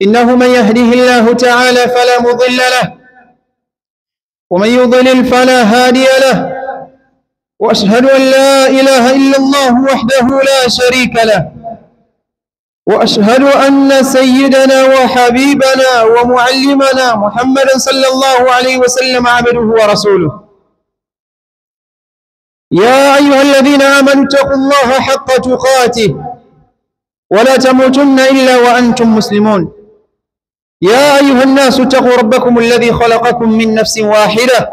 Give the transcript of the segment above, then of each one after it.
إنه من يهده الله تعالى فلا مضل له ومن يضلل فلا هادي له، وأشهد أن لا إله إلا الله وحده لا شريك له، وأشهد أن سيدنا وحبيبنا ومعلمنا محمدا صلى الله عليه وسلم عبده ورسوله. يا أيها الذين آمنوا اتقوا الله حق تقاته ولا تموتن إلا وأنتم مسلمون. يا أيها الناس اتقوا ربكم الذي خلقكم من نفس واحدة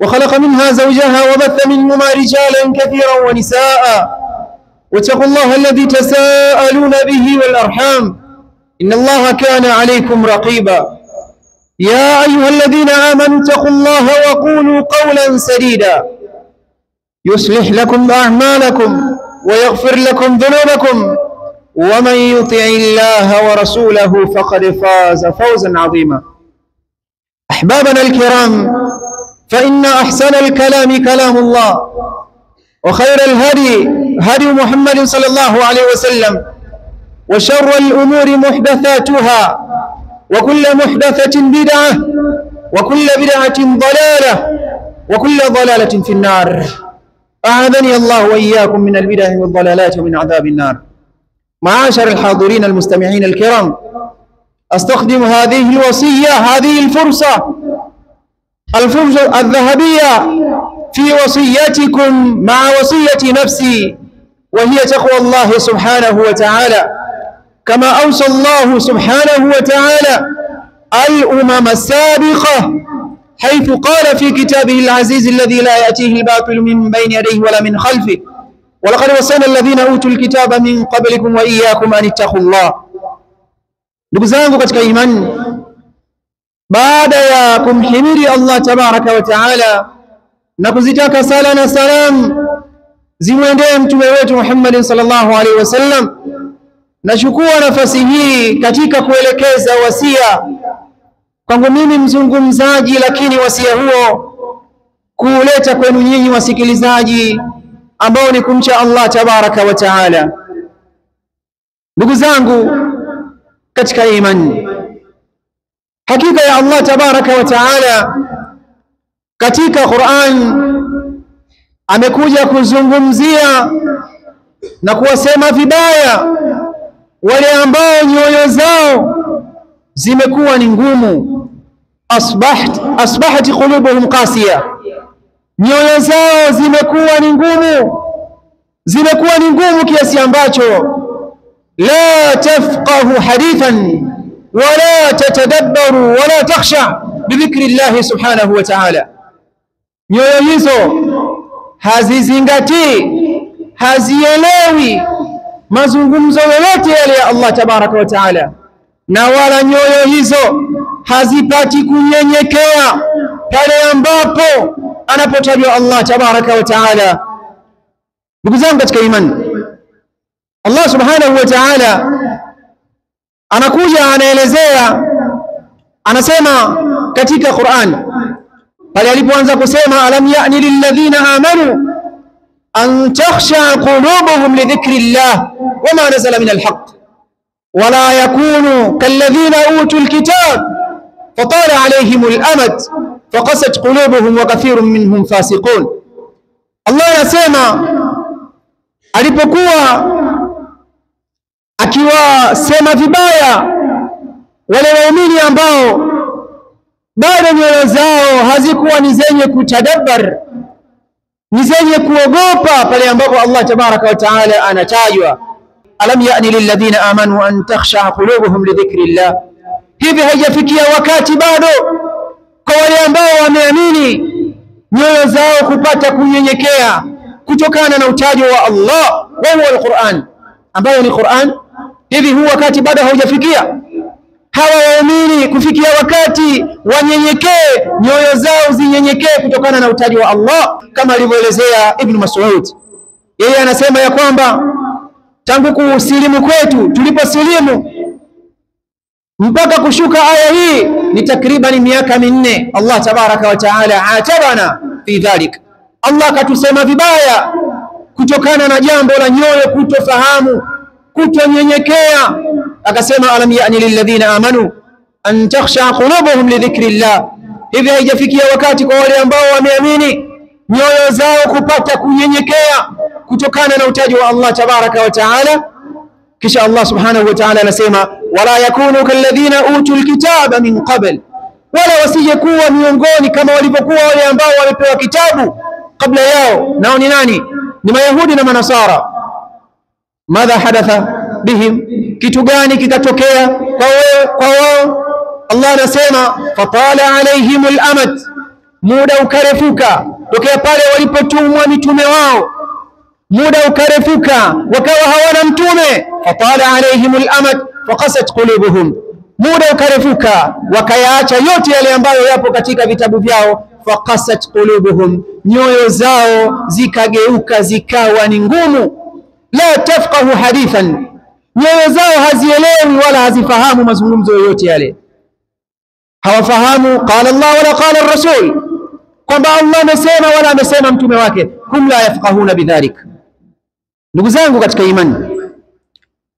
وخلق منها زوجها وبث منهما رجالا كثيرا ونساء، واتقوا الله الذي تساءلون به والأرحام إن الله كان عليكم رقيبا. يا أيها الذين آمنوا اتقوا الله وقولوا قولا سديدا يصلح لكم أعمالكم ويغفر لكم ذنوبكم، ومن يطع الله ورسوله فقد فاز فوزا عظيما. أحبابنا الكرام، فإن أحسن الكلام كلام الله، وخير الهدي هدي محمد صلى الله عليه وسلم، وشر الأمور محدثاتها، وكل محدثة بدعة، وكل بدعة ضلالة، وكل ضلالة في النار. أعاذني الله وإياكم من البدع والضلالات ومن عذاب النار. معاشر الحاضرين المستمعين الكرام، أستخدم هذه الوصية، هذه الفرصة الذهبية في وصيتكم مع وصية نفسي، وهي تقوى الله سبحانه وتعالى، كما أوصى الله سبحانه وتعالى الأمم السابقة، حيث قال في كتابه العزيز الذي لا يأتيه الباطل من بين يديه ولا من خلفه: ولقد وصينا الذين أوتوا الكتاب من قبلكم وإياكم أن اتقوا الله. Ndugu zangu katika imani, baada ya kumhimidi Allah tabaraka wa taala na kuzitaka sala na salam zimwendee mtume wetu Muhammad sallallahu alaihi wasallam, nachukua nafasi hii katika kuelekeza wasia kwangu mimi mzungumzaji, lakini wasia huo kuuleta kwenu nyinyi wasikilizaji ambao ni kumcha Allah tabaraka wa taala. Ndugu zangu katika imani, hakika ya Allah tabaraka wa taala katika Qur'an amekuja kuzungumzia na kuwasema vibaya wale ambao nyoyo zao zimekuwa ni ngumu. Asbahat qulubuhum qasiya, nyoyo zao zimekuwa ni ngumu kiasi ambacho la tafqahu hadithan wala tatadabbaru wala takhsha bidhikri Allah subhanahu wa ta'ala. Nyoyo hizo hazizingatii, hazielewi mazungumzo yoyote yale ya Allah tabaraka wa ta'ala, na wala nyoyo hizo hazipati kunyenyekea pale ambapo anapotajwa Allah tabaraka wa ta'ala. Ndugu zangu katika imani, Allah subhanahu wa ta'ala anakuja anaelezea, anasema katika Qur'an pale alipoanza kusema alam ya'ni lilladhina amanu an takhsha qulubuhum li dhikri Allah wama nazala min alhaq wala yakunu kalladhina utul kitab fatala alayhim alamad faqasat qulubuhum wa kathirun minhum fasiqun. Allah anasema alipokuwa akiwasema vibaya wale waumini ambao bado nyoyo zao hazikuwa ni zenye kutadabbar, ni zenye kuogopa pale ambapo Allah tabaraka wa taala anatajwa alam ya'ni lilladhina amanu an takhsha qulubuhum li dhikrillah. Hivi haijafikia wakati bado kwa wale ambao wameamini nyoyo zao kupata kunyenyekea kutokana na utajo wa Allah wa huwa alquran, ambayo ni Qur'an? Hivi huu wakati bado haujafikia hawa waumini kufikia wakati wanyenyekee, nyoyo zao zinyenyekee kutokana na utaji wa Allah, kama alivyoelezea Ibn Mas'ud. Yeye anasema ya kwamba tangu kusilimu kwetu, tuliposilimu mpaka kushuka aya hii ni takriban miaka 4. Allah tabaraka wa taala atabana fi dhalik, Allah akatusema vibaya kutokana na jambo la nyoyo kutofahamu, kutonyenyekea akasema alam ya'ni lilladhina amanu an takhsha qulubuhum li dhikrillah, hivi haijafikia wakati kwa wale ambao wameamini nyoyo zao kupata kunyenyekea kutokana na utaji wa Allah tabaraka wa taala. Kisha Allah subhanahu wa ta'ala anasema wala yakunu kalladhina utul kitaba min qabl, wala wasijekuwa miongoni kama walivyokuwa wale ambao walipewa kitabu kabla yao. Nao ni nani? Ni Mayahudi na Manasara. Madha hadatha bihim, kitu gani kikatokea kwa wao? Allah anasema fatala alaihimul amad, muda ukarefuka tokea pale walipotumwa mitume wao, muda ukarefuka wakawa hawana mtume. Fatala alaihimul amad faqasat qulubuhum, muda ukarefuka wakayaacha yote yale ambayo yapo katika vitabu vyao. Faqasat qulubuhum, nyoyo zao zikageuka zikawa ni ngumu. La tafqahu hadithan, nyoyo zao hazielewi wala hazifahamu mazungumzo yoyote yale. Hawafahamu qala Allah wala qala ar-rasul, kwamba Allah amesema wala amesema mtume wake. Hum la yafqahuna bidhalik. Ndugu zangu katika imani,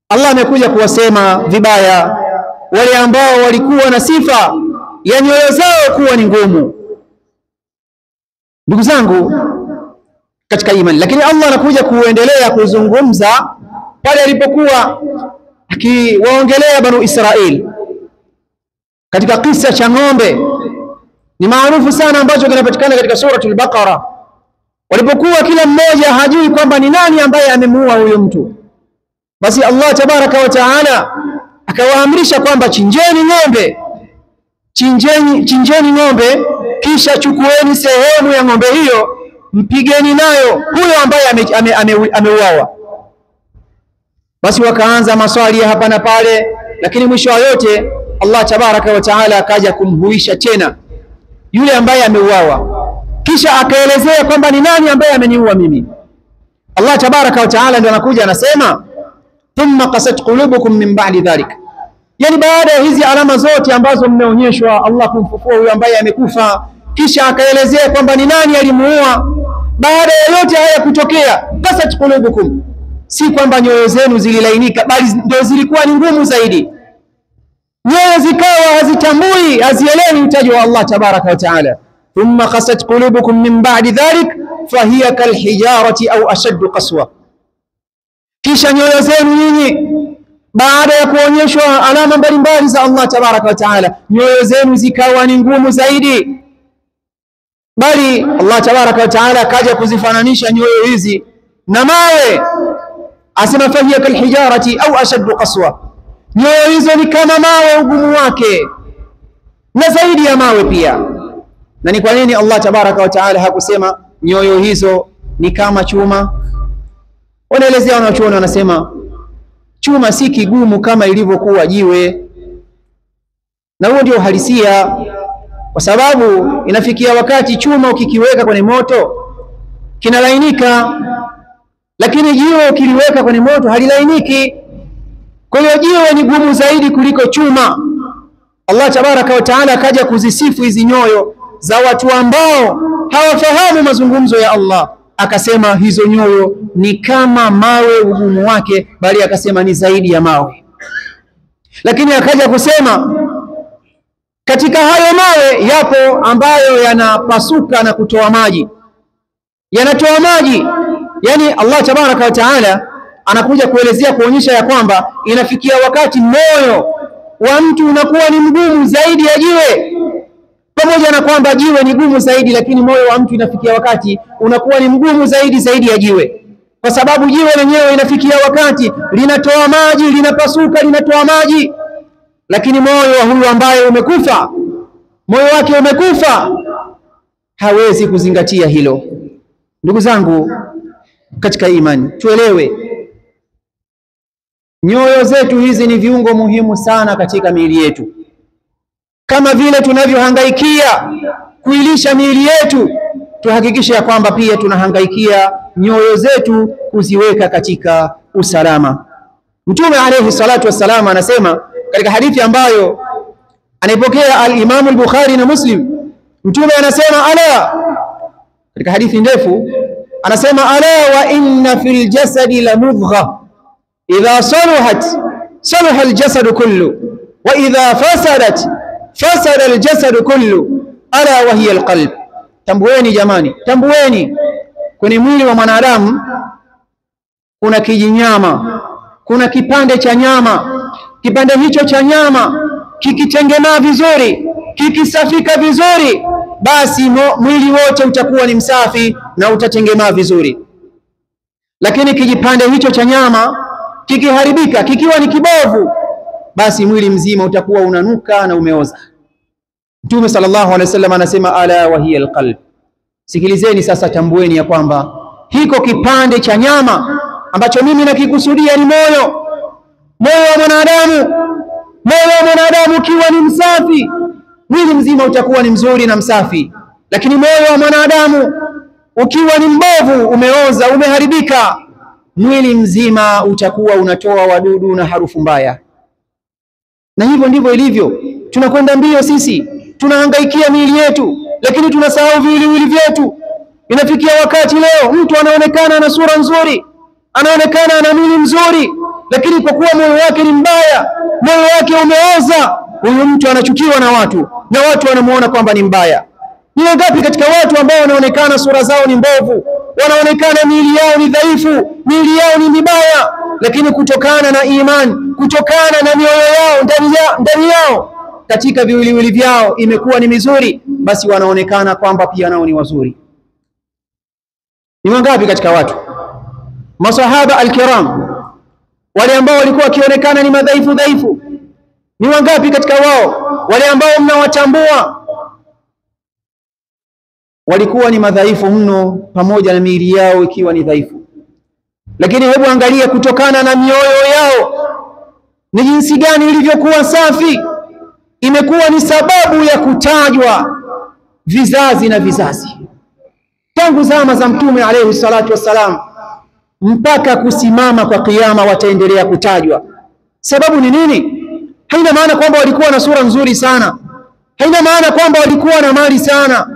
Allah amekuja kuwasema vibaya wale ambao walikuwa na sifa ya nyoyo zao kuwa ni ngumu. Ndugu zangu katika imani, lakini Allah anakuja kuendelea kuzungumza pale alipokuwa akiwaongelea Banu Israeli katika kisa cha ng'ombe. Ni maarufu sana ambacho kinapatikana katika suratul Baqara, walipokuwa kila mmoja hajui kwamba ni nani ambaye amemuua huyo mtu. Basi Allah tabaraka wa taala akawaamrisha kwamba chinjeni ng'ombe, chinjeni ng'ombe, kisha chukueni sehemu ya ng'ombe hiyo mpigeni nayo huyo ambaye ameuawa. Basi wakaanza maswali hapa na pale, lakini mwisho wa yote Allah tabaraka wa taala akaja kumhuisha tena yule ambaye ameuawa, kisha akaelezea kwamba ni nani ambaye ameniua mimi. Allah tabaraka wa taala ndio anakuja anasema thumma qasat qulubukum min ba'di dhalik, yani baada ya hizi alama zote ambazo mmeonyeshwa Allah kumfufua huyo ambaye amekufa, kisha akaelezea kwamba ni nani alimuua. Baada ya yote haya kutokea, qasat qulubukum, si kwamba nyoyo zenu zililainika, bali ndio zilikuwa ni ngumu zaidi. Nyoyo zikawa hazitambui, hazielewi utaji wa Allah tabaraka wa taala. Thumma qasat qulubukum min ba'di dhalik fahiya kalhijarati au ashaddu qaswa, kisha nyoyo zenu nyinyi baada ya kuonyeshwa alama mbalimbali za Allah tabaraka wa taala, nyoyo zenu zikawa ni ngumu zaidi. Bali Allah tabaraka wa taala akaja kuzifananisha nyoyo hizi na mawe, asema fahiya kalhijarati au ashaddu qaswa, nyoyo hizo ni kama mawe ugumu wake na zaidi ya mawe pia. Na ni kwa nini Allah tabaraka wa taala hakusema nyoyo hizo ni kama chuma? Wanaelezea wanachuoni, wanasema chuma si kigumu kama ilivyokuwa jiwe, na huo ndio uhalisia, kwa sababu inafikia wakati chuma ukikiweka kwenye moto kinalainika, lakini jiwe ukiliweka kwenye moto halilainiki. Kwa hiyo jiwe ni gumu zaidi kuliko chuma. Allah tabaraka wa taala akaja kuzisifu hizi nyoyo za watu ambao hawafahamu mazungumzo ya Allah, akasema hizo nyoyo ni kama mawe ugumu wake, bali akasema ni zaidi ya mawe. Lakini akaja kusema katika hayo mawe yapo ambayo yanapasuka na kutoa maji, yanatoa maji. Yani Allah tabaraka wa taala anakuja kuelezea kuonyesha ya kwamba inafikia wakati moyo wa mtu unakuwa ni mgumu zaidi ya jiwe. Pamoja na kwamba jiwe ni gumu zaidi, lakini moyo wa mtu inafikia wakati unakuwa ni mgumu zaidi ya jiwe, kwa sababu jiwe lenyewe inafikia wakati linatoa maji, linapasuka, linatoa maji. Lakini moyo wa huyu ambaye umekufa, moyo wake umekufa, hawezi kuzingatia hilo. Ndugu zangu katika imani, tuelewe nyoyo zetu hizi ni viungo muhimu sana katika miili yetu. Kama vile tunavyohangaikia kuilisha miili yetu, tuhakikishe ya kwamba pia tunahangaikia nyoyo zetu kuziweka katika usalama. Mtume alayhi salatu wassalam anasema katika hadithi ambayo anaipokea al-Imam al-Bukhari na Muslim, Mtume anasema ala, katika hadithi ndefu anasema ala wa inna fil jasadi la mudgha idha saluhat salaha aljasadu kullu wa idha fasadat fasada aljasadu kullu ala wa hiya alqalb. Tambueni jamani, tambueni, kwenye mwili wa mwanadamu kuna kijinyama, kuna kipande cha nyama. Kipande hicho cha nyama kikitengemaa vizuri, kikisafika vizuri, basi mwili wote utakuwa ni msafi na utatengemaa vizuri. Lakini kijipande hicho cha nyama kikiharibika, kikiwa ni kibovu, basi mwili mzima utakuwa unanuka na umeoza. Mtume sallallahu alaihi wasallam anasema ala wa hiya alqalb. Sikilizeni sasa, tambueni ya kwamba hiko kipande cha nyama ambacho mimi nakikusudia ni moyo. Moyo wa mwanadamu, moyo wa mwanadamu ukiwa ni msafi, mwili mzima utakuwa ni mzuri na msafi. Lakini moyo wa mwanadamu ukiwa ni mbovu, umeoza, umeharibika, mwili mzima utakuwa unatoa wadudu na harufu mbaya. Na hivyo ndivyo ilivyo. Tunakwenda mbio sisi, tunahangaikia miili yetu, lakini tunasahau viwiliwili vyetu. Inafikia wakati leo mtu anaonekana ana sura nzuri, anaonekana ana mwili mzuri, lakini kwa kuwa moyo wake ni mbaya, moyo wake umeoza, huyu mtu anachukiwa na watu na watu wanamuona kwamba ni mbaya. Ni wangapi katika watu ambao wanaonekana sura zao ni mbovu, wanaonekana miili yao ni dhaifu, miili yao ni mibaya, lakini kutokana na imani, kutokana na mioyo yao ndani yao, katika viwiliwili vyao imekuwa ni mizuri, basi wanaonekana kwamba pia nao ni wazuri. Ni wangapi katika watu masahaba alkiram wale ambao walikuwa wakionekana ni madhaifu? Ni wangapi katika wao wale ambao mnawatambua walikuwa ni madhaifu mno, pamoja na miili yao ikiwa ni dhaifu? Lakini hebu angalia kutokana na mioyo yao ni jinsi gani ilivyokuwa safi. Imekuwa ni sababu ya kutajwa vizazi na vizazi, tangu zama za Mtume alayhi salatu wassalam mpaka kusimama kwa kiyama, wataendelea kutajwa. Sababu ni nini? Haina maana kwamba walikuwa na sura nzuri sana, haina maana kwamba walikuwa na mali sana,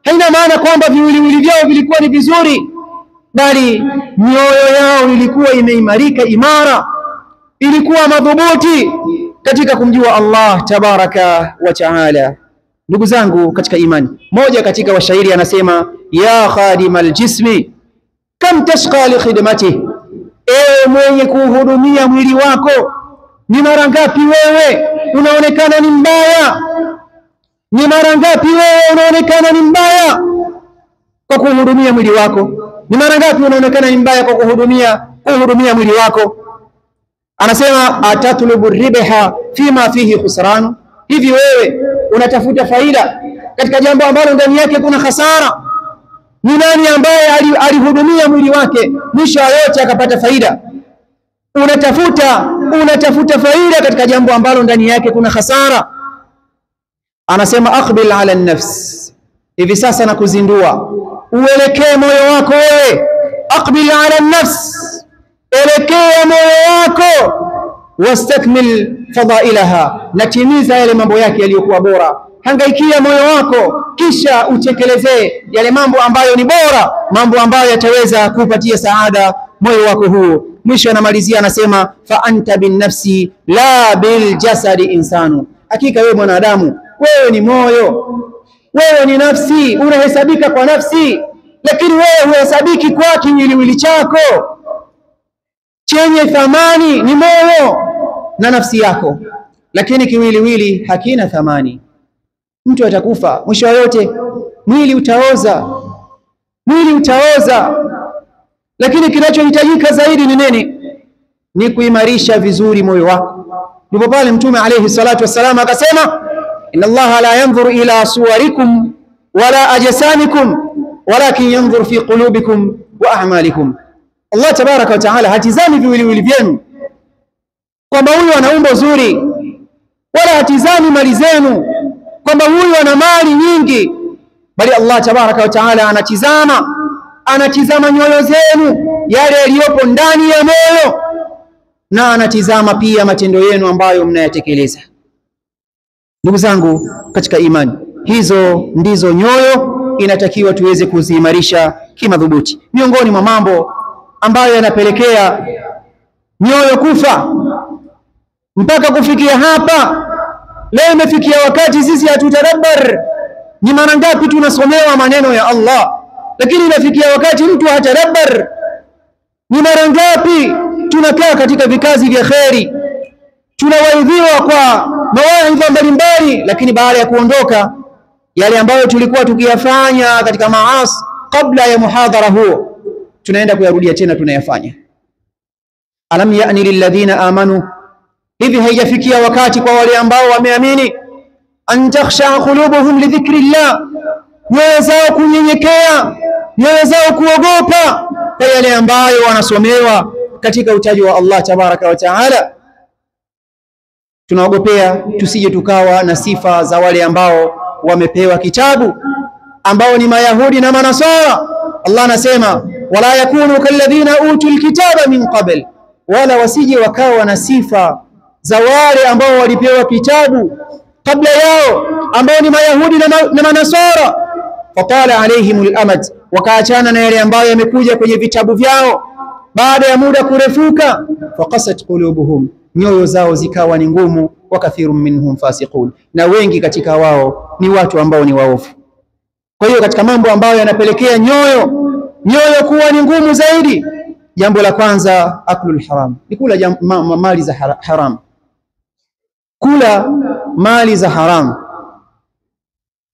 haina maana kwamba viwiliwili vyao vilikuwa ni vizuri, bali mioyo yao ilikuwa imeimarika, imara, ilikuwa madhubuti katika kumjua Allah tabaraka wa taala. Ndugu zangu katika imani, moja katika washairi anasema ya khadimal jismi kam tashqa li khidmatihi, ewe mwenye kuhudumia mwili wako, ni mara ngapi wewe unaonekana ni mbaya? Ni mara ngapi wewe unaonekana ni mbaya kwa kuhudumia mwili wako? Ni mara ngapi unaonekana ni mbaya kwa kuhudumia mwili wako? Anasema atatlubu ribha fima fihi khusran, hivi wewe unatafuta faida katika jambo ambalo ndani yake kuna hasara? Ni nani ambaye alihudumia mwili wake mwisho yote akapata faida? Unatafuta faida katika jambo ambalo ndani yake kuna hasara. Anasema aqbil ala nafs, hivi sasa nakuzindua, uelekee moyo wako wewe. Aqbil ala nafs, elekea moyo wako. Wastakmil fadailaha, natimiza yale mambo yake yaliyokuwa bora. Hangaikia moyo wako, kisha utekelezee yale mambo ambayo ni bora, mambo ambayo yataweza kupatia saada moyo wako huo. Mwisho anamalizia anasema fa anta bin nafsi la bil jasadi insanu, hakika wewe mwanadamu, wewe ni moyo, wewe ni nafsi, unahesabika kwa nafsi, lakini wewe huhesabiki kwa kiwiliwili chako. Chenye thamani ni moyo na nafsi yako, lakini kiwiliwili hakina thamani. Mtu atakufa, mwisho yote mwili utaoza, lakini kinachohitajika zaidi ni nini? Ni kuimarisha vizuri moyo wako. Ndipo pale Mtume alayhi salatu wassalam akasema inna Allaha la yanzuru ila suwarikum wala ajsamikum walakin yanzuru fi qulubikum wa a'malikum. Allah tabaraka wa taala hatizami viwiliwili vyenu kwamba huyu ana umbo zuri, wala hatizami mali zenu kwamba huyu ana mali nyingi, bali Allah tabaraka wa taala anatizama nyoyo zenu, yale yaliyopo ndani ya moyo, na anatizama pia matendo yenu ambayo mnayatekeleza. Ndugu zangu katika imani, hizo ndizo nyoyo inatakiwa tuweze kuziimarisha kimadhubuti. Miongoni mwa mambo ambayo yanapelekea nyoyo kufa mpaka kufikia hapa. Leo imefikia wakati sisi hatutadabbar ni mara ngapi tunasomewa maneno ya Allah, lakini inafikia wakati mtu hatadabbar ni mara ngapi tunakaa katika vikazi vya kheri, tunawaidhiwa kwa mawaidha mbalimbali, lakini baada ya kuondoka yale ambayo tulikuwa tukiyafanya katika maasi kabla ya muhadhara huo tunaenda kuyarudia tena tunayafanya. Alam ya'ni lilladhina amanu, hivi haijafikia wakati kwa wale ambao wameamini, an takhsha qulubuhum li dhikrillah, nyoyo zao kunyenyekea, nyoyo zao kuogopa kwa yale ambayo wanasomewa katika utaji wa Allah tabaraka wa taala. Tunaogopea tusije tukawa na sifa za wale ambao wamepewa kitabu, ambao ni Mayahudi na Manasara. Allah anasema wala yakunu kalladhina utul kitaba min qabl, wala wasije wakawa na sifa za wale ambao walipewa kitabu kabla yao, ambao ni Mayahudi na Manasara. Fatala alaihimul amad, wakaachana na yale ambayo yamekuja kwenye vitabu vyao baada ya muda kurefuka. Faqasat qulubuhum, nyoyo zao zikawa ni ngumu. Wa kathirun minhum fasiqun, na wengi katika wao ni watu ambao ni waovu. Kwa hiyo katika mambo ambayo yanapelekea nyoyo kuwa ni ngumu zaidi, jambo la kwanza aklul haram, ni kula mali za haram, kula mali za haram.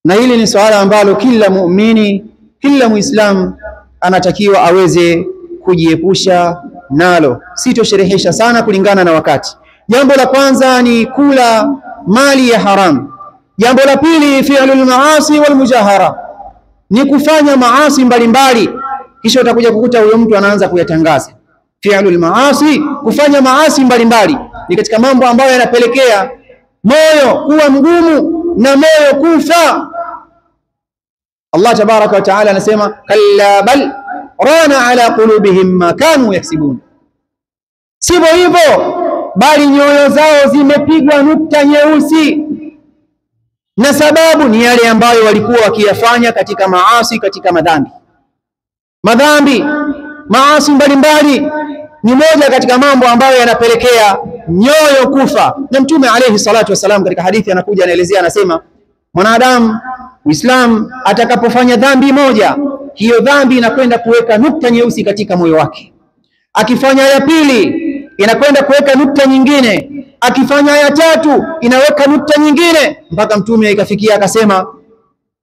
Na hili ni swala ambalo kila muumini, kila muislam anatakiwa aweze kujiepusha nalo. Sitosherehesha sana kulingana na wakati. Jambo la kwanza ni kula mali ya haram. Jambo la pili fi'lul maasi wal mujahara, ni kufanya maasi mbalimbali, kisha utakuja kukuta huyo mtu anaanza kuyatangaza. Fi'lul maasi, kufanya maasi mbalimbali, ni katika mambo ambayo yanapelekea moyo kuwa mgumu na moyo kufa. Allah tabaraka wa taala anasema kalla bal rana ala qulubihim ma kanu yaksibun, sivyo hivyo, bali nyoyo zao zimepigwa nukta nyeusi, na sababu ni yale ambayo walikuwa wakiyafanya katika maasi, katika madhambi. Maasi mbalimbali ni moja katika mambo ambayo yanapelekea nyoyo kufa. Na Mtume alayhi salatu wasalam katika hadithi anakuja anaelezea, anasema mwanadamu Muislam atakapofanya dhambi moja, hiyo dhambi inakwenda kuweka nukta nyeusi katika moyo wake. Akifanya ya pili inakwenda kuweka nukta nyingine, akifanya ya tatu inaweka nukta nyingine, mpaka Mtume ikafikia akasema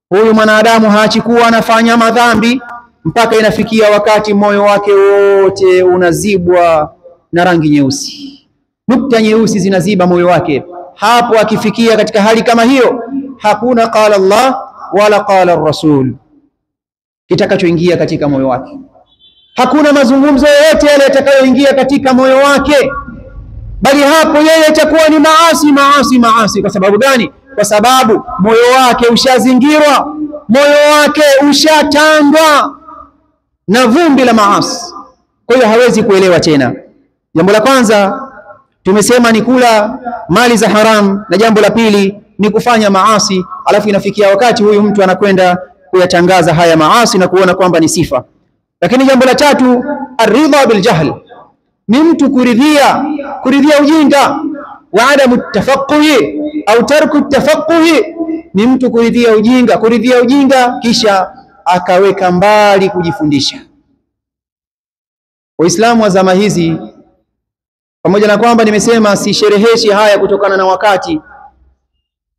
huyu mwanadamu haachi kuwa anafanya madhambi mpaka inafikia wakati moyo wake wote unazibwa na rangi nyeusi, nukta nyeusi zinaziba moyo wake. Hapo akifikia katika hali kama hiyo, hakuna qala Allah wala qala ar-rasul kitakachoingia katika moyo wake. Hakuna mazungumzo yoyote yale yatakayoingia katika moyo wake, bali hapo yeye itakuwa ni maasi. Kwa sababu gani? Kwa sababu moyo wake ushazingirwa, moyo wake ushatandwa na vumbi la maasi. Kwa hiyo hawezi kuelewa tena. Jambo la kwanza tumesema ni kula mali za haram, na jambo la pili ni kufanya maasi, alafu inafikia wakati huyu mtu anakwenda kuyatangaza haya maasi na kuona kwamba ni sifa. Lakini jambo la tatu aridha bil jahl, ni mtu kuridhia ujinga, wa adamu tafaqquhi au tarku tafaqquhi, ni mtu kuridhia ujinga kisha akaweka mbali kujifundisha. Waislamu wa zama hizi, pamoja na kwamba nimesema sishereheshi haya kutokana na wakati,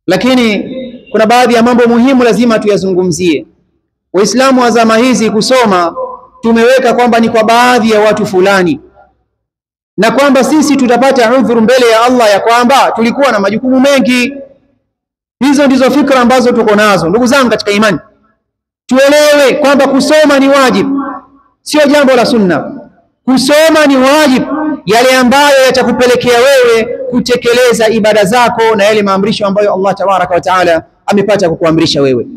lakini kuna baadhi ya mambo muhimu lazima tuyazungumzie. Waislamu wa zama hizi kusoma tumeweka kwamba ni kwa baadhi ya watu fulani, na kwamba sisi tutapata udhuru mbele ya Allah ya kwamba tulikuwa na majukumu mengi. Hizo ndizo fikra ambazo tuko nazo. Ndugu zangu katika imani, tuelewe kwamba kusoma ni wajibu, sio jambo la sunna. Kusoma ni wajibu, yale ambayo yatakupelekea wewe kutekeleza ibada zako na yale maamrisho ambayo Allah tabaraka wa taala amepata kukuamrisha wewe.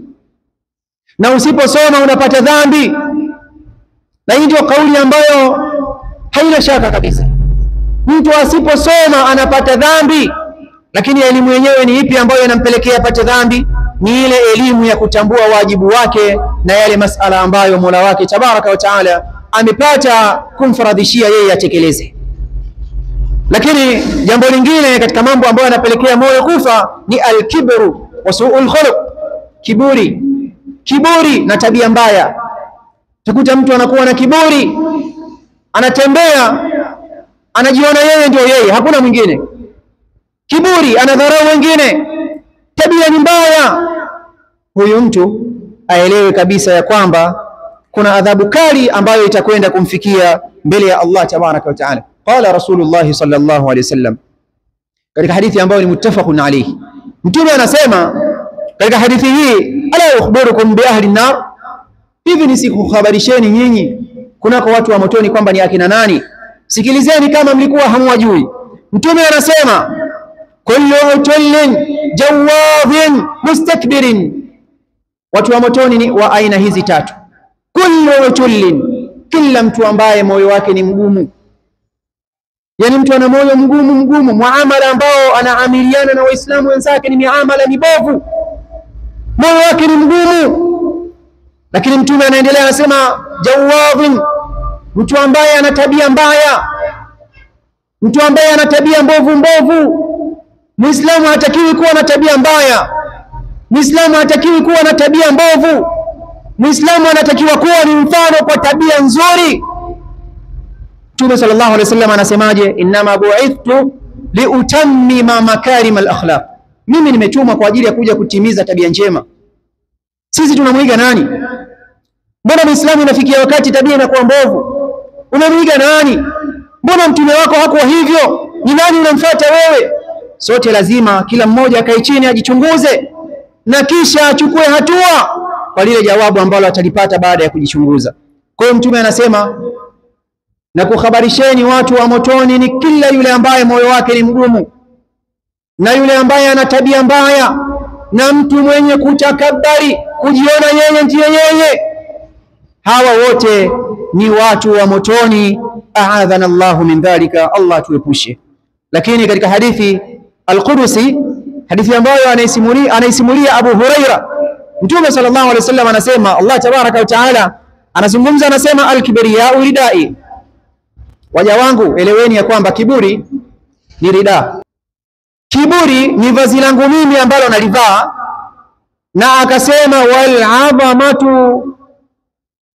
Na usiposoma unapata dhambi, na hii ndio kauli ambayo haina shaka kabisa. Mtu asiposoma anapata dhambi, lakini elimu yenyewe ni ipi ambayo inampelekea apate dhambi? Ni ile elimu ya kutambua wajibu wake na yale masala ambayo Mola wake tabaraka wa taala amepata kumfaradhishia yeye atekeleze. Lakini jambo lingine katika mambo ambayo yanapelekea moyo kufa ni al-kibru wa su'ul khuluq, kiburi na tabia mbaya. Tukuta mtu anakuwa na kiburi, anatembea anajiona yeye ndio yeye, hakuna mwingine. Kiburi, anadharau wengine, tabia ni mbaya. Huyu mtu aelewe kabisa ya kwamba kuna adhabu kali ambayo itakwenda kumfikia mbele ya Allah tabaraka wa taala. Qala Rasulullah sallallahu alaihi wasallam, katika hadithi ambayo ni muttafaqun alayhi, Mtume anasema katika hadithi hii, ala ukhbirukum bi ahli an-nar, hivi nisikukhabarisheni nyinyi kunako watu wa motoni kwamba ni akina nani? Sikilizeni kama mlikuwa hamwajui. Mtume anasema kullu utullin jawadhin mustakbirin, watu wa motoni ni wa aina hizi tatu. Kullu utullin, kila mtu ambaye moyo wake ni mgumu, yani mtu ana moyo mgumu, muamala ambao anaamiliana na waislamu wenzake ni miamala mibovu, moyo wake ni mgumu. Lakini Mtume anaendelea anasema jawadhin, mtu ambaye ana tabia mbaya, mtu ambaye ana tabia mbovu. Muislamu hatakiwi kuwa na tabia mbaya, Muislamu hatakiwi kuwa na tabia mbovu, Muislamu anatakiwa kuwa ni mfano kwa tabia nzuri. Mtume sallallahu alaihi wasallam anasemaje? Innama bu'ithtu liutammima makarim al-akhlaq, mimi nimetumwa kwa ajili ya kuja kutimiza tabia njema. Sisi tunamwiga nani? Mbona Muislamu inafikia wakati tabia inakuwa mbovu? Unamwiga nani? Mbona mtume wako hakuwa hivyo? Ni nani unamfuata wewe? Sote lazima kila mmoja akae chini ajichunguze na kisha achukue hatua kwa lile jawabu ambalo atalipata baada ya kujichunguza. Kwa hiyo Mtume anasema na kuhabarisheni watu wa motoni ni kila yule ambaye moyo wake ni mgumu, na yule ambaye ana tabia mbaya, na mtu mwenye kutakabari, kujiona yeye ndiye yeye. Hawa wote ni watu wa motoni. A'adhana Allahu min dhalika, Allah tuepushe. Lakini katika hadithi al-Qudusi, hadithi ambayo anaisimulia Abu Huraira, Mtume sallallahu alaihi wasallam anasema, Allah tabaraka wa taala anazungumza, anasema al-kibriya'u ridai, waja wangu eleweni ya kwamba kiburi ni rida, kiburi ni vazi langu mimi ambalo nalivaa. Na akasema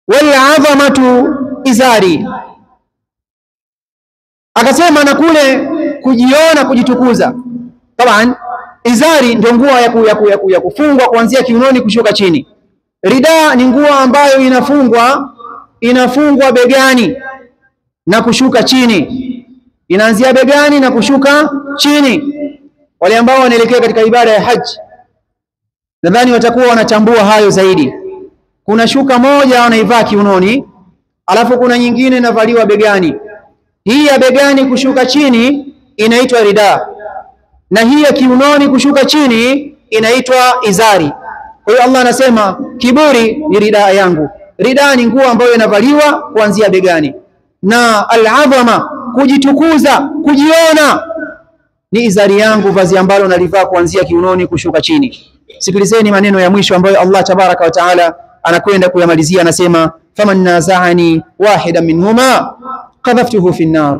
wal-'azamatu izari, akasema na kule kujiona, kujitukuza. Taban izari ndio nguo ya kufungwa kuanzia kiunoni kushuka chini. Rida ni nguo ambayo inafungwa begani na kushuka chini, inaanzia begani na kushuka chini. Wale ambao wanaelekea katika ibada ya haji nadhani watakuwa wanachambua hayo zaidi. Kuna shuka moja wanaivaa kiunoni, alafu kuna nyingine inavaliwa begani. Hii ya begani kushuka chini inaitwa rida, na hii ya kiunoni kushuka chini inaitwa izari. Kwa hiyo Allah anasema kiburi ni rida yangu. Rida ni nguo ambayo inavaliwa kuanzia begani, na al-'azama, kujitukuza, kujiona, ni izari yangu, vazi ambalo nalivaa kuanzia kiunoni kushuka chini. Sikilizeni maneno ya mwisho ambayo Allah tabaraka wa taala anakwenda kuyamalizia, anasema faman naza'ani wahidan minhuma qadhaftuhu fi an-nar,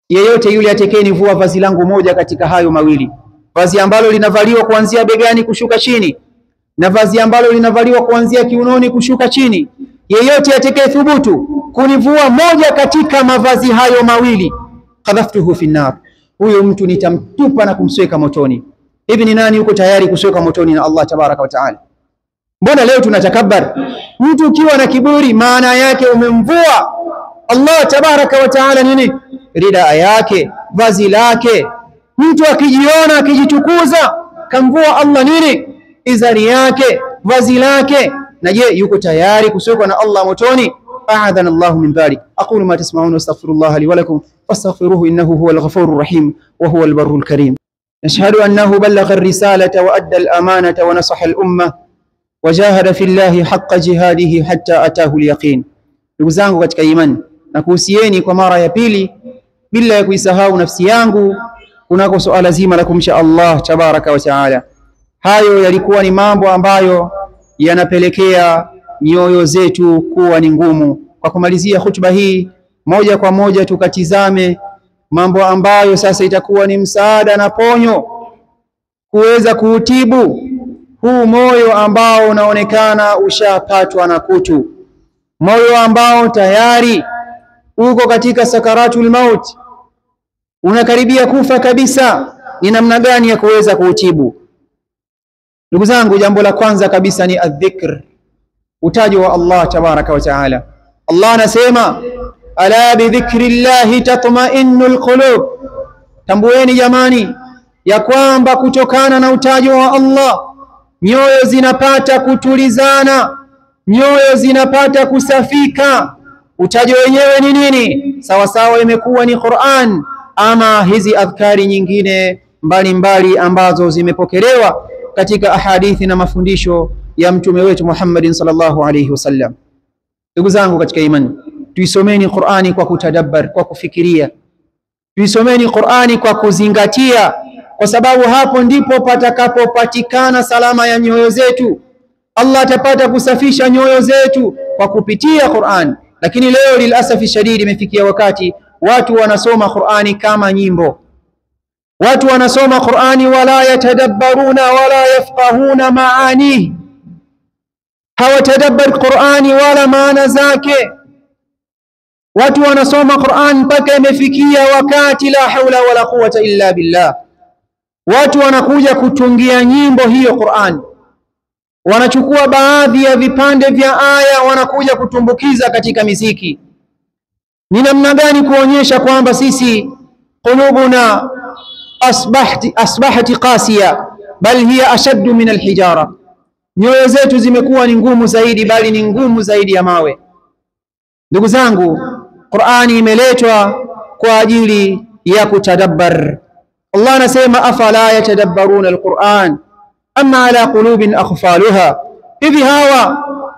yeyote yule atakayenivua vazi langu moja katika hayo mawili, vazi ambalo linavaliwa kuanzia begani kushuka chini na vazi ambalo linavaliwa kuanzia kiunoni kushuka chini, yeyote atakayethubutu kunivua moja katika mavazi hayo mawili, qadhaftuhu fi an-nar, huyo mtu nitamtupa na kumsweka motoni. Hivi ni nani yuko tayari kusweka motoni na Allah tabaraka wa taala? Mbona leo tunatakabbar? Mtu ukiwa na kiburi, maana yake umemvua Allah tabaraka wa taala nini? Rida yake, vazi lake. Mtu akijiona, akijitukuza, kamvua Allah nini? Izari yake, vazi lake. Na je, yuko tayari kuswekwa na Allah motoni? A'adhana Allahu min dhalik. Aqulu ma tasma'un wastaghfirullah li wa lakum fastaghfiruhu innahu huwal ghafurur rahim wa huwal barrul karim. نشهد أنه بلغ الرسالة وأدى الأمانة ونصح الأمة وجاهد في الله حق جهاده حتى أتاه اليقين. Ndugu zangu katika imani, nakuhusieni kwa mara ya pili bila ya kuisahau nafsi yangu kunako suala zima la kumcha Allah tabaraka wa taala. Hayo yalikuwa ni mambo ambayo yanapelekea nyoyo zetu kuwa ni ngumu. Kwa kumalizia hutuba hii, moja kwa moja tukatizame mambo ambayo sasa itakuwa ni msaada na ponyo kuweza kuutibu huu moyo ambao unaonekana ushapatwa na kutu, moyo ambao tayari uko katika sakaratul maut, unakaribia kufa kabisa. Ni namna gani ya kuweza kuutibu? Ndugu zangu, jambo la kwanza kabisa ni adh-dhikr, utajo wa Allah tabaraka wa taala. Allah anasema ala bi dhikrillahi tatma'innul qulub. Tambueni jamani ya kwamba kutokana na utajo wa Allah nyoyo zinapata kutulizana, nyoyo zinapata kusafika. Utajo wenyewe ni nini? Sawa sawa imekuwa ni Qur'an ama hizi adhkari nyingine mbalimbali ambazo zimepokelewa katika ahadithi na mafundisho ya mtume wetu Muhammadin sallallahu alayhi wasallam. Ndugu zangu katika imani, tuisomeni Qur'ani kwa kutadabbar, kwa kufikiria. Tuisomeni Qur'ani kwa kuzingatia, kwa sababu hapo ndipo patakapopatikana salama ya nyoyo zetu. Allah atapata kusafisha nyoyo zetu kwa kupitia Qur'an. Lakini leo lilasafi shadidi imefikia wakati watu wanasoma Qur'ani kama nyimbo. Watu wanasoma Qur'ani wala yatadabbaruna wala yafqahuna maani, hawatadabbar Qur'ani wala maana zake. Watu wanasoma Qur'an mpaka imefikia wakati la haula wala quwwata illa billah. Watu wanakuja kutungia nyimbo hiyo Qur'an, wanachukua baadhi ya vipande vya aya wanakuja kutumbukiza katika miziki. Ni namna gani kuonyesha kwamba sisi qulubuna asbahati qasiya bal hiya ashaddu min alhijara, nyoyo zetu zimekuwa ni ngumu zaidi, bali ni ngumu zaidi ya mawe. Ndugu zangu, Qur'ani imeletwa kwa ajili ya kutadabbar. Allah anasema afala yatadabbaruna alquran amma ala qulubin akhfaluha, hivi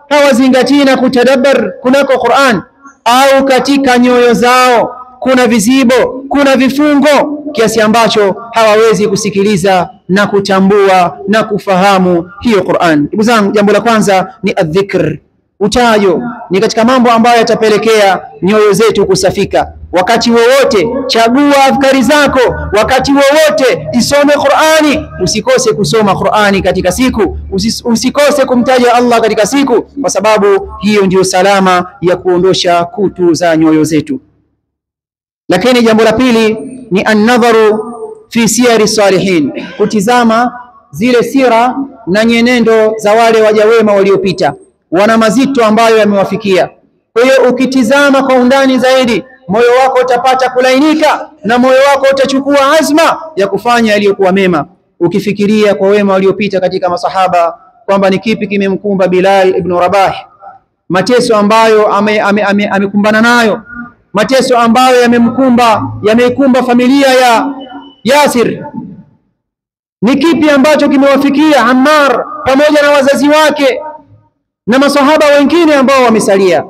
hawazingatii na kutadabbar kunako Qur'an, au katika nyoyo zao kuna vizibo, kuna vifungo kiasi ambacho hawawezi kusikiliza na kutambua na kufahamu hiyo Qur'an. Ndugu zangu, jambo la kwanza ni adh-dhikr. Utajo ni katika mambo ambayo yatapelekea nyoyo zetu kusafika. Wakati wowote chagua adhkari zako, wakati wowote isome Qur'ani. Usikose kusoma Qur'ani katika siku, usikose kumtaja Allah katika siku, kwa sababu hiyo ndiyo salama ya kuondosha kutu za nyoyo zetu. Lakini jambo la pili ni an-nadharu fi siyari salihin, kutizama zile sira na nyenendo za wale waja wema waliopita, wana mazito ambayo yamewafikia. Kwa hiyo ukitizama kwa undani zaidi, moyo wako utapata kulainika na moyo wako utachukua azma ya kufanya yaliyokuwa mema. Ukifikiria kwa wema waliopita katika masahaba, kwamba ni kipi kimemkumba Bilal ibn Rabah, mateso ambayo amekumbana nayo, mateso ambayo yameikumba familia ya Yasir. Ni kipi ambacho kimewafikia Ammar pamoja na wazazi wake na masahaba wengine ambao wamesalia.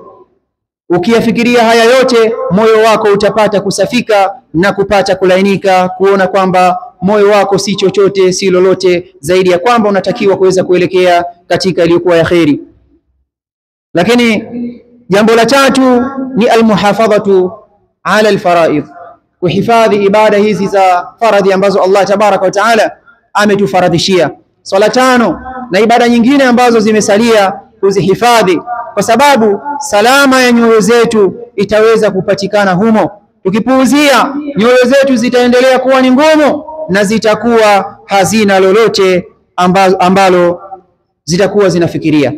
Ukiyafikiria haya yote, moyo wako utapata kusafika na kupata kulainika, kuona kwamba moyo wako si chochote si lolote zaidi ya kwamba unatakiwa kuweza kuelekea katika iliyokuwa ya kheri. Lakini jambo la tatu ni almuhafadhatu ala alfaraid, kuhifadhi ibada hizi za faradhi ambazo Allah tabaraka wa taala ametufaradhishia. Swala tano na ibada nyingine ambazo zimesalia kuzihifadhi, kwa sababu salama ya nyoyo zetu itaweza kupatikana humo. Tukipuuzia, nyoyo zetu zitaendelea kuwa ni ngumu na zitakuwa hazina lolote ambalo zitakuwa zinafikiria.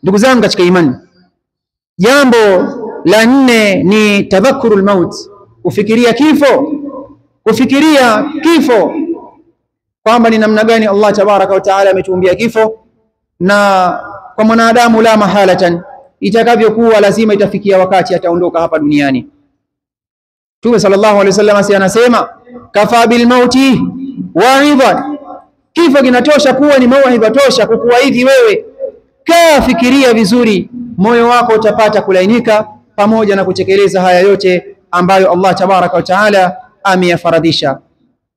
Ndugu zangu katika imani, jambo la nne ni tadhakkurul maut, kufikiria kifo, kwamba ni namna gani Allah tabaraka wa taala ametuumbia kifo, na kwa mwanadamu la mahalatan itakavyokuwa lazima itafikia wakati ataondoka hapa duniani. Mtume sallallahu alaihi wasallam anasema kafa bil mauti wa'idha, kifo kinatosha kuwa ni mauidha tosha kukuwaidhi wewe. Kaa fikiria vizuri, moyo wako utapata kulainika pamoja na kutekeleza haya yote ambayo Allah tabaraka wa taala ameyafaradhisha.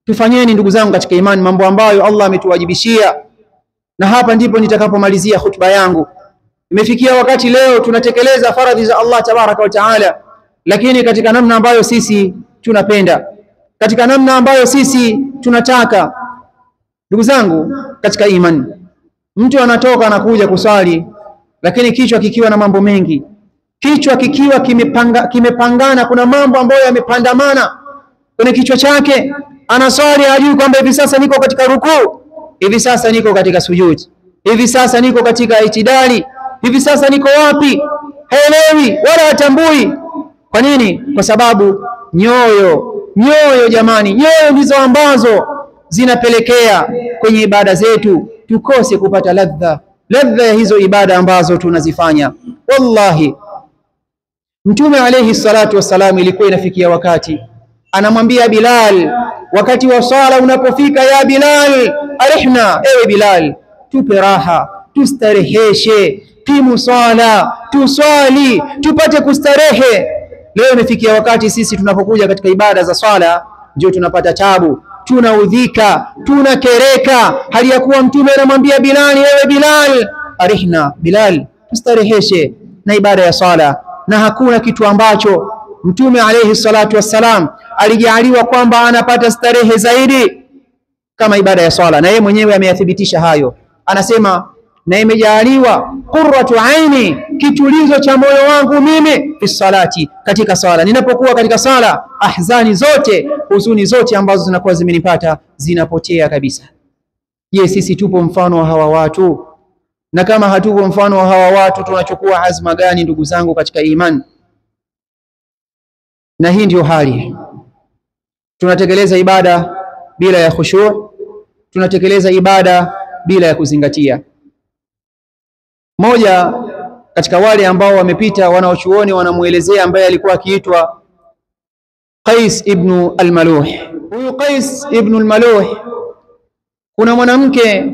Tufanyeni ndugu zangu katika imani mambo ambayo Allah ametuwajibishia. Na hapa ndipo nitakapomalizia hutuba yangu. Imefikia wakati leo tunatekeleza faradhi za Allah tabaraka wa taala, lakini katika namna ambayo sisi tunapenda. katika namna ambayo sisi tunataka. Ndugu zangu katika imani, mtu anatoka anakuja kuswali, lakini kichwa kikiwa na mambo mengi, kichwa kikiwa kimepangana, kuna mambo ambayo yamepandamana kwenye kichwa chake. Anaswali hajui kwamba hivi sasa niko katika rukuu, hivi sasa niko katika sujudi, hivi sasa niko katika itidali, hivi sasa niko wapi, haelewi wala hatambui. Kwa nini? Kwa sababu nyoyo jamani, nyoyo ndizo ambazo zinapelekea kwenye ibada zetu tukose kupata ladha ya hizo ibada ambazo tunazifanya. Wallahi, Mtume alayhi salatu wassalam ilikuwa inafikia wakati anamwambia Bilal, wakati wa swala unapofika, ya Bilal, arihna, ewe Bilal, tupe raha, tustareheshe, timu swala, tuswali, tupate kustarehe. Leo imefikia wakati sisi tunapokuja katika ibada za swala ndio tunapata tabu, tunaudhika, tunakereka, hali ya kuwa Mtume anamwambia Bilal, ewe Bilal, arihna, Bilal, tustareheshe na ibada ya swala. Na hakuna kitu ambacho Mtume alayhi salatu wassalam alijaliwa kwamba anapata starehe zaidi kama ibada ya swala, na yeye mwenyewe ameyathibitisha hayo. Anasema, na imejaliwa qurratu aini, kitulizo cha moyo wangu mimi, fi salati, katika swala. Ninapokuwa katika swala, ahzani zote, huzuni zote ambazo zinakuwa zimenipata zinapotea kabisa. Je, sisi tupo mfano wa hawa watu? Na kama hatupo mfano wa hawa watu, tunachukua azma gani ndugu zangu katika imani? Na hii ndio hali. Tunatekeleza ibada bila ya khushu', tunatekeleza ibada bila ya kuzingatia. Moja katika wale ambao wamepita wanaochuoni wanamuelezea, ambaye alikuwa akiitwa Qais ibn al-Maluh. Huyu Qais ibn al-Maluh, kuna mwanamke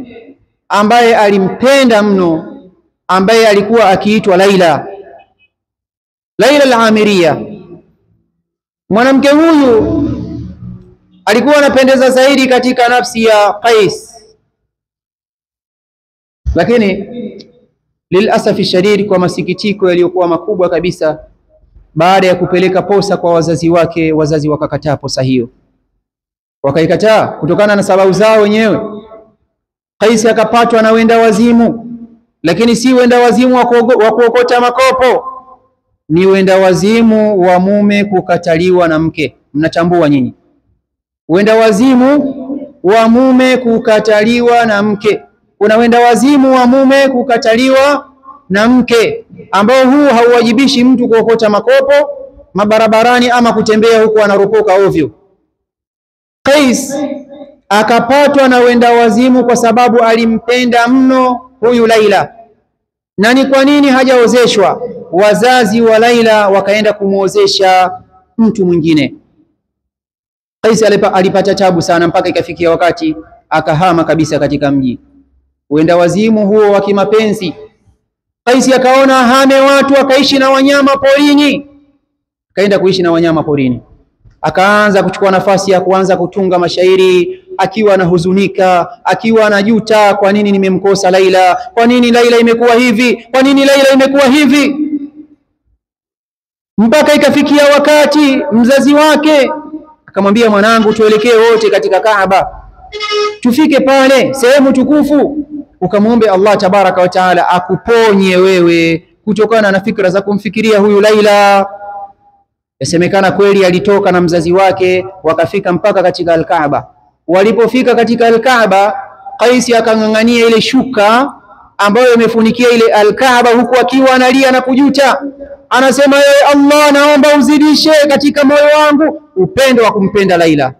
ambaye alimpenda mno, ambaye alikuwa akiitwa Laila al-Amiriya. Mwanamke huyu alikuwa anapendeza zaidi katika nafsi ya Qais, lakini lilasafi shadid, kwa masikitiko yaliyokuwa makubwa kabisa, baada ya kupeleka posa kwa wazazi wake, wazazi wakakataa posa hiyo, wakaikataa kutokana na sababu zao wenyewe. Qais akapatwa na wenda wazimu, lakini si wenda wazimu wa kuokota makopo, ni wenda wazimu wa mume kukataliwa na mke. Mnatambua nyinyi wenda wazimu wa mume kukataliwa na mke? Kuna wenda wazimu wa mume kukataliwa na mke, ambao huu hauwajibishi mtu kuokota makopo mabarabarani ama kutembea huku anarupuka ovyo. Qais akapatwa na wenda wazimu kwa sababu alimpenda mno huyu Laila. Na ni kwa nini hajaozeshwa? Wazazi wa Laila wakaenda kumuozesha mtu mwingine. Qais alipata tabu sana, mpaka ikafikia wakati akahama kabisa katika mji. Wenda wazimu huo wa kimapenzi, Qais akaona hame watu, akaishi na wanyama porini. Kaenda kuishi na wanyama porini, akaanza kuchukua nafasi ya kuanza kutunga mashairi, akiwa anahuzunika, akiwa anajuta, kwa nini nimemkosa Laila? Kwa nini Laila imekuwa hivi? Kwa nini Laila imekuwa hivi? Mpaka ikafikia wakati mzazi wake akamwambia, mwanangu, tuelekee wote katika Kaaba, tufike pale sehemu tukufu, ukamwombe Allah tabaraka wa taala akuponye wewe kutokana na fikra za kumfikiria huyu Laila. Yasemekana kweli alitoka na mzazi wake, wakafika mpaka katika Al-Kaaba. Walipofika katika Al-Kaaba, Qais akang'ang'ania ile shuka ambayo imefunikia ile Al-Kaaba, huku akiwa analia na kujuta. Anasema, ewe Allah, naomba uzidishe katika moyo wangu upendo wa kumpenda Laila.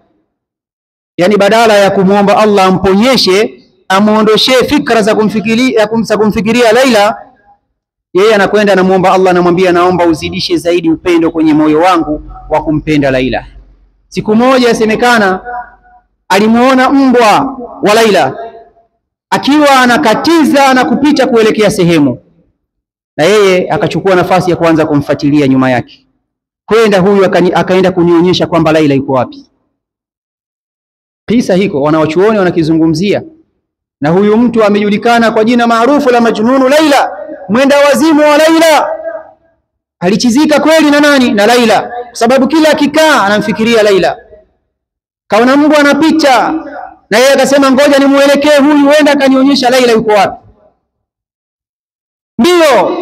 Yani badala ya kumwomba Allah amponyeshe, amuondoshe fikra za kumfikiria Laila, yeye anakwenda anamuomba Allah, anamwambia, naomba uzidishe zaidi upendo kwenye moyo wangu wa kumpenda Laila. Siku moja yasemekana alimuona mbwa wa Laila akiwa anakatiza na kupita kuelekea sehemu, na yeye akachukua nafasi ya kuanza kumfuatilia nyuma yake. Kwenda huyu akaenda kunionyesha kwamba Laila yuko wapi. Kisa hiko wanawachuoni wanakizungumzia, na huyu mtu amejulikana kwa jina maarufu la Majnunu Laila, mwenda wazimu wa Laila. Alichizika kweli na nani? Na Laila, kwa sababu kila akikaa anamfikiria Laila. kaona mbwa anapita, na yeye akasema ngoja nimuelekee huyu, huenda akanionyesha Laila yuko wapi. Ndio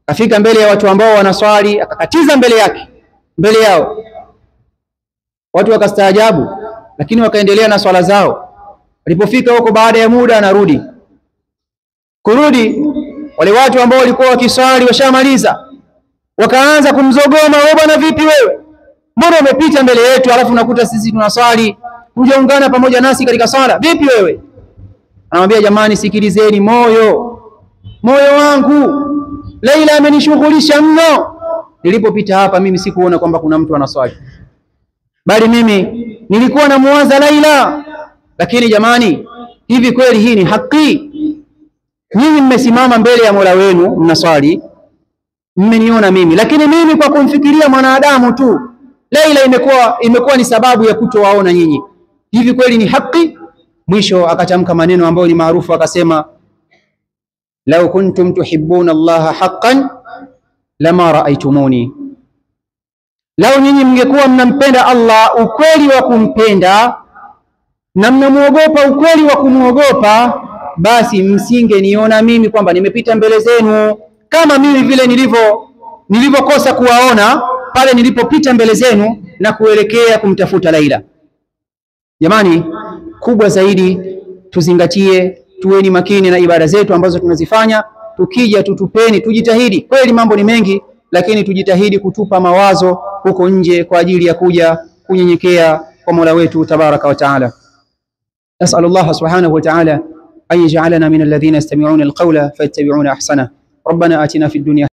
afika mbele ya watu ambao wanaswali, akakatiza mbele yao. Watu wakastaajabu, lakini wakaendelea na swala zao. Walipofika huko, baada ya muda anarudi. Kurudi, wale watu ambao walikuwa wakiswali washamaliza, wakaanza kumzogoma, wewe bwana vipi wewe? Mbona umepita mbele yetu alafu unakuta sisi tunaswali, hujaungana pamoja nasi katika swala, vipi wewe? Anamwambia jamani, sikilizeni, moyo wangu, Laila amenishughulisha mno. Nilipopita hapa mimi sikuona kwamba kuna mtu anaswali, bali mimi nilikuwa namuwaza Laila. Lakini jamani, hivi kweli hii ni haki? Nyinyi mmesimama mbele ya Mola wenu mnaswali, mmeniona mimi, lakini mimi kwa kumfikiria mwanadamu tu Laila imekuwa ni sababu ya kutowaona nyinyi. Hivi kweli ni haki? Mwisho akatamka maneno ambayo ni maarufu, akasema law kuntum tuhibbuna Allah haqqan lama raaitumuni, lau nyinyi mngekuwa mnampenda Allah ukweli wa kumpenda na mnamuogopa ukweli wa kumuogopa, basi msingeniona mimi kwamba nimepita mbele zenu, kama mimi vile nilivyokosa kuwaona pale nilipopita mbele zenu na kuelekea kumtafuta Laila. Jamani, kubwa zaidi tuzingatie, tuweni makini na ibada zetu ambazo tunazifanya. Tukija tutupeni, tujitahidi. Kweli mambo ni mengi, lakini tujitahidi kutupa mawazo huko nje kwa ajili ya kuja kunyenyekea kwa Mola wetu tabaraka wa taala. أسأل الله سبحانه وتعالى أن يجعلنا من الذين يستمعون القول فيتبعون أحسنه. ربنا آتنا في الدنيا